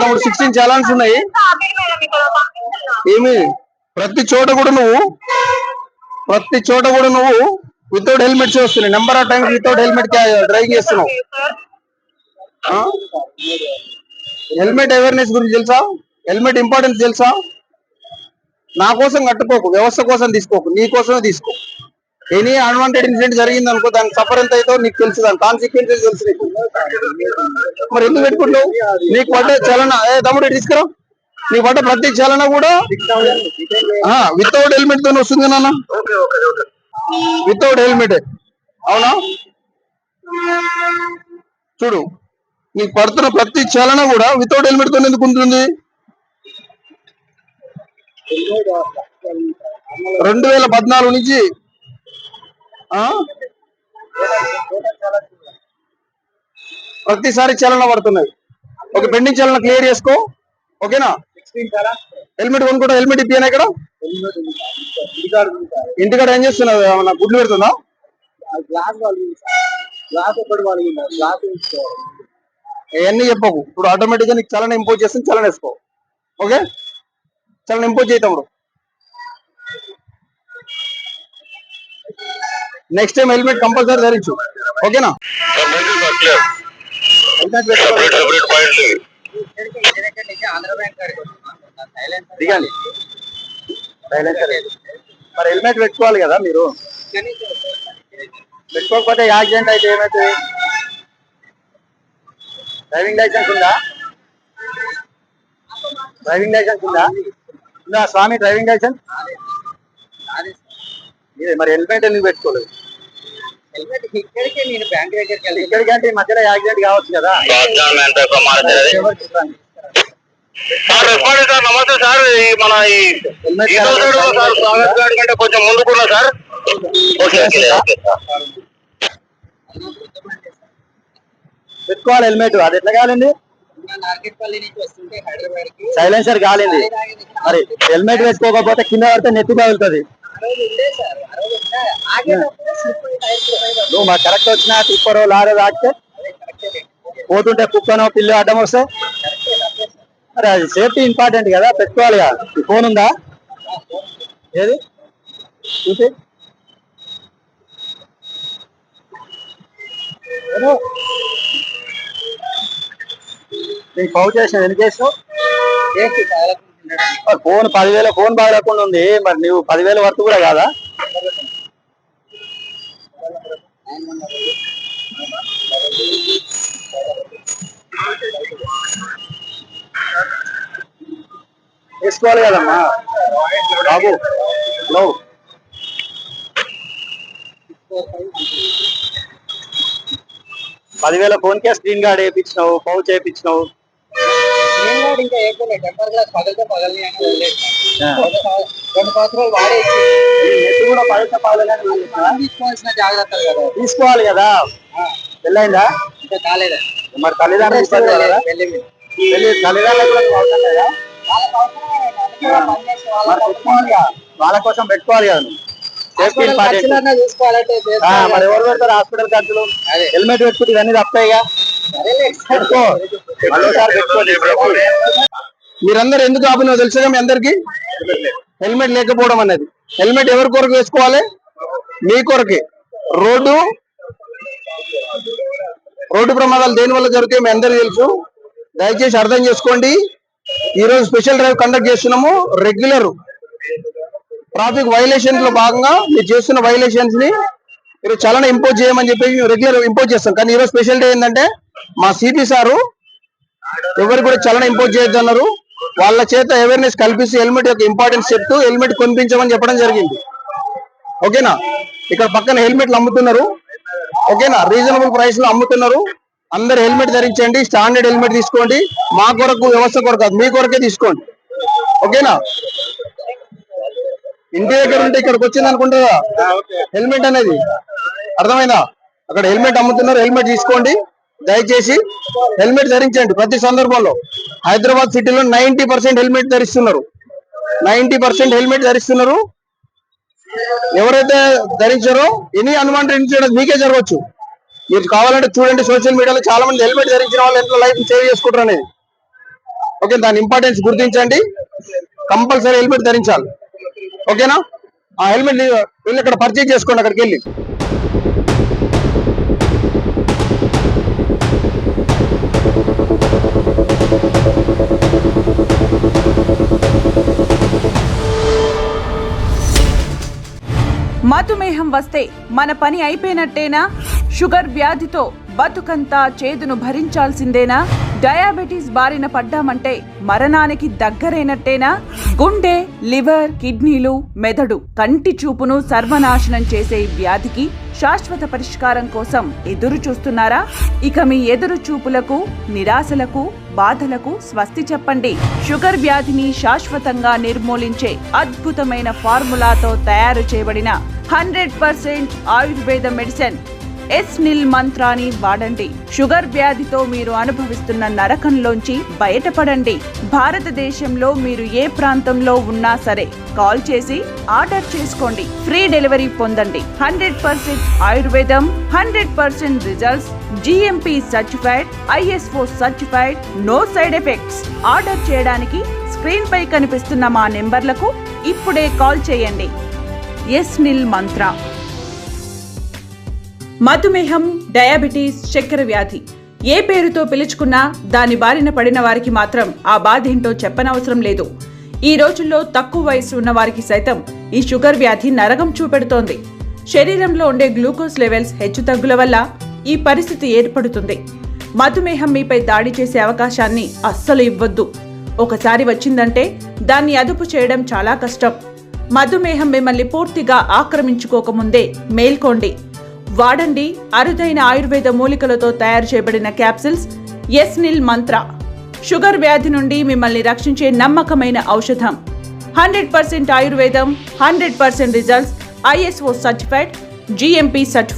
తమ్ముడు 16 చాలాన్స్ ఉన్నాయి. ఏమి ప్రతి చోట కూడా నువ్వు వితౌట్ హెల్మెట్ చేస్తున్నావు. Number of times without helmet drive చేస్తున్నావు. హెల్మెట్ అవేర్నెస్ గురించి తెలుసా? హెల్మెట్ ఇంపార్టెన్స్ తెలుసా? నా కోసం కట్టుకోకు, వ్యవస్థ కోసం తీసుకోకు, నీ కోసమే తీసుకో. ఎనీ అన్వాంటెడ్ ఇన్సిడెంట్ జరిగింది అనుకో, దానికి సఫర్ ఎంత అవుతుందో నీకు తెలుసు, దాని కాన్సిక్వెన్సెస్ తెలుసు నీకు. మరి ఎందుకు పెట్టుకుంటావు? నీకు పడ్డ చలన తమ్ముడు తీసుకురా, నీకు పడ్డ ప్రతి చలన కూడా వితౌట్ హెల్మెట్ తో వస్తుంది నాన్న. వితౌట్ హెల్మెట్, అవునా? చూడు, నీకు పడుతున్న ప్రతి చలన కూడా వితౌట్ హెల్మెట్ తో ఎందుకు ఉంటుంది? 2014 నుంచి ప్రతిసారి చలన పడుతున్నాయి. ఒక పెండింగ్ చలన క్లియర్ చేసుకో, ఓకేనా? హెల్మెట్ కొనుక్కుంటా. హెల్మెట్ ఇప్పినా ఇక్కడ ఇంటికాడ ఏం చేస్తున్నావు? ఏమన్నా గుడ్లు పెడుతుందా? అవన్నీ చెప్పకు. ఇప్పుడు ఆటోమేటిక్ గా నీకు చలన ఇంపోజ్ చేస్తుంది, చలన వేసుకో. ఓకే, చలన ఇంపోజ్ చేయి తమ్ముడు. నెక్స్ట్ టైం హెల్మెట్ కంపల్సరీ ధరించు, ఓకేనా? దిగాలి. మరి హెల్మెట్ పెట్టుకోవాలి కదా మీరు. పెట్టుకోకపోతే యాక్సిడెంట్ అయితే ఏమవుతుంది? డ్రైవింగ్ లైసెన్స్ ఉందా? డ్రైవింగ్ లైసెన్స్ ఉందా స్వామి? డ్రైవింగ్ లైసెన్స్ మరి హెల్మెట్ ఎందుకు పెట్టుకోలేదు? ఇక్కడికంటే ఈ మధ్యలో యాక్సిడెంట్ కావచ్చు కదా. నమస్తే సార్, మన కంటే కొంచెం ముందుకున్నా సార్. పెట్టుకోవాలి హెల్మెట్. అది ఎట్లా కాలండి? సైలెన్సర్ కాలింది. మరి హెల్మెట్ వేసుకోకపోతే కింద పడితే నెత్తి పగులుతుంది. నువ్వు మా కరెక్ట్ వచ్చినా టిప్పరో లారో తాకితే, పోతుంటే కుక్కనో పిల్లి అడ్డం వస్తే, మరి అది సేఫ్టీ ఇంపార్టెంట్ కదా, పెట్టుకోవాలి కదా. ఫోన్ ఉందా? ఏది చూసి నీకు పౌ చేసిన ఎన్ని చేసావు? ఫోన్ 10,000 ఫోన్ బాగలేకుండా ఉంది. మరి నువ్వు 10,000 వర్త్ కూడా కాదా? వేసుకోవాలి కదమ్మా బాబు. హలో, 10,000 ఫోన్ కే స్క్రీన్ గార్డ్ వేయించినావు, పౌచ్ వేయించినావు. తీసుకోవాలి కదా. పెళ్ళైందా? మరి తల్లిదండ్రులు వాళ్ళ కోసం పెట్టుకోవాలి కదా. Safety important. మరి ఎవరు పెడతారు హాస్పిటల్ ఖర్చులు? హెల్మెట్ పెట్టుకుంటే ఇవన్నీ తప్పాయిగా. మీరందరూ ఎందుకు ఆపినో తెలుసుగా మీ అందరికి? హెల్మెట్ లేకపోవడం అనేది. హెల్మెట్ ఎవరి కొరకు వేసుకోవాలి? మీ కొరకే. రోడ్డు ప్రమాదాలు దేని వల్ల జరుగుతాయి మీ అందరికీ తెలుసు. దయచేసి అర్థం చేసుకోండి. ఈరోజు స్పెషల్ డ్రైవ్ కండక్ట్ చేస్తున్నాము. రెగ్యులర్ ట్రాఫిక్ వైలేషన్స్ లో భాగంగా మీరు చేస్తున్న వైలేషన్స్ ని మీరు చలన ఇంపోజ్ చేయమని చెప్పి రెగ్యులర్ ఇంపోజ్ చేస్తాం. కానీ ఈరోజు స్పెషల్ డే ఏంటంటే మా సిపి సారు ఎవరు కూడా చలన ఇంపోజ్ చేయొద్దు అన్నారు. వాళ్ళ చేత అవేర్నెస్ కల్పిస్తూ హెల్మెట్ యొక్క ఇంపార్టెన్స్ చెప్తూ హెల్మెట్ కొనిపించమని చెప్పడం జరిగింది. ఓకేనా? ఇక్కడ పక్కన హెల్మెట్లు అమ్ముతున్నారు, ఓకేనా? రీజనబుల్ ప్రైస్ లో అమ్ముతున్నారు. అందరు హెల్మెట్ ధరించండి. స్టాండర్డ్ హెల్మెట్ తీసుకోండి. మా కొరకు, వ్యవస్థ కొరకు కాదు, మీ కొరకే తీసుకోండి. ఓకేనా? ఇంటి దగ్గర ఉంటే ఇక్కడికి వచ్చింది అనుకుంటారా హెల్మెట్ అనేది? అర్థమైందా? అక్కడ హెల్మెట్ అమ్ముతున్నారు, హెల్మెట్ తీసుకోండి. దయచేసి హెల్మెట్ ధరించండి ప్రతి సందర్భంలో. హైదరాబాద్ సిటీలో 90% హెల్మెట్ ధరిస్తున్నారు. 90% హెల్మెట్ ధరిస్తున్నారు. ఎవరైతే ధరించారో ఎనీ అనుమానం ఇన్సిడెంట్ మీకే జరగవచ్చు. మీరు కావాలంటే చూడండి, సోషల్ మీడియాలో చాలా మంది హెల్మెట్ ధరించిన వాళ్ళు ఎంత లైఫ్ సేవ్ చేసుకుంటారు అనేది. ఓకే, దాని ఇంపార్టెన్స్ గుర్తించండి. కంపల్సరీ హెల్మెట్ ధరించాలి. ఓకేనా? ఆ హెల్మెట్ వెళ్ళి అక్కడ పర్చేజ్ చేసుకోండి. అక్కడికి వెళ్ళి మధుమేహం వస్తే మన పని అయిపోయినట్టేనా? షుగర్ వ్యాధితో బతుకంతా చేదును భరించాల్సిందేనా? డయాబెటీస్ బారిన పడ్డామంటే మరణానికి దగ్గరైనట్టేనా? గుండె, లివర్, కిడ్నీలు, మెదడు, కంటి చూపును సర్వనాశనం చేసే వ్యాధికి శాశ్వత పరిష్కారం కోసం ఎదురు చూస్తున్నారా? ఇక మీ ఎదురు చూపులకు, నిరాశలకు, బాధలకు స్వస్తి చెప్పండి. షుగర్ వ్యాధిని శాశ్వతంగా నిర్మూలించే అద్భుతమైన ఫార్ములాతో తయారు చేయబడిన 100% ఆయుర్వేద మెడిసిన్ ఎస్-నిల్ మంత్రాని వాడండి. షుగర్ వ్యాధితో మీరు అనుభవిస్తున్న నరకంలోంచి బయటపడండి. భారతదేశంలో మీరు ఏ ప్రాంతంలో ఉన్నా సరే కాల్ చేసి ఆర్డర్ చేసుకోండి. ఫ్రీ డెలివరీ పొందండి. 100% ఆయుర్వేదం, 100% results, GMP certified, ISO certified, no side effects. Order చేయడానికి స్క్రీన్ పై కనిపిస్తున్న మా నెంబర్లకు ఇప్పుడే కాల్ చేయండి. ఎస్-నిల్ మంత్ర. మధుమేహం, డయాబెటీస్, చక్కెర వ్యాధి ఏ పేరుతో పిలుచుకున్నా దాని బారిన పడిన వారికి మాత్రం ఆ బాధ ఏంటో చెప్పనవసరం లేదు. ఈ రోజుల్లో తక్కువ వయసు ఉన్న వారికి సైతం ఈ షుగర్ వ్యాధి నరకం చూపెడుతోంది. శరీరంలో ఉండే గ్లూకోజ్ లెవెల్స్ హెచ్చుతగ్గుల వల్ల ఈ పరిస్థితి ఏర్పడుతుంది. మధుమేహం మీపై దాడి చేసే అవకాశాన్ని అస్సలు ఇవ్వొద్దు. ఒకసారి వచ్చిందంటే దాన్ని అదుపు చేయడం చాలా కష్టం. మధుమేహం మిమ్మల్ని పూర్తిగా ఆక్రమించుకోకముందే మేల్కోండి. వాడండి అరుదైన ఆయుర్వేద మూలికలతో తయారు చేయబడిన క్యాప్సిల్స్ ఎస్-నిల్ మంత్ర. షుగర్ వ్యాధి నుండి మిమ్మల్ని రక్షించే నమ్మకమైన ఔషధం. 100% ఆయుర్వేదం, 100% results, ISO certified, GMP certified.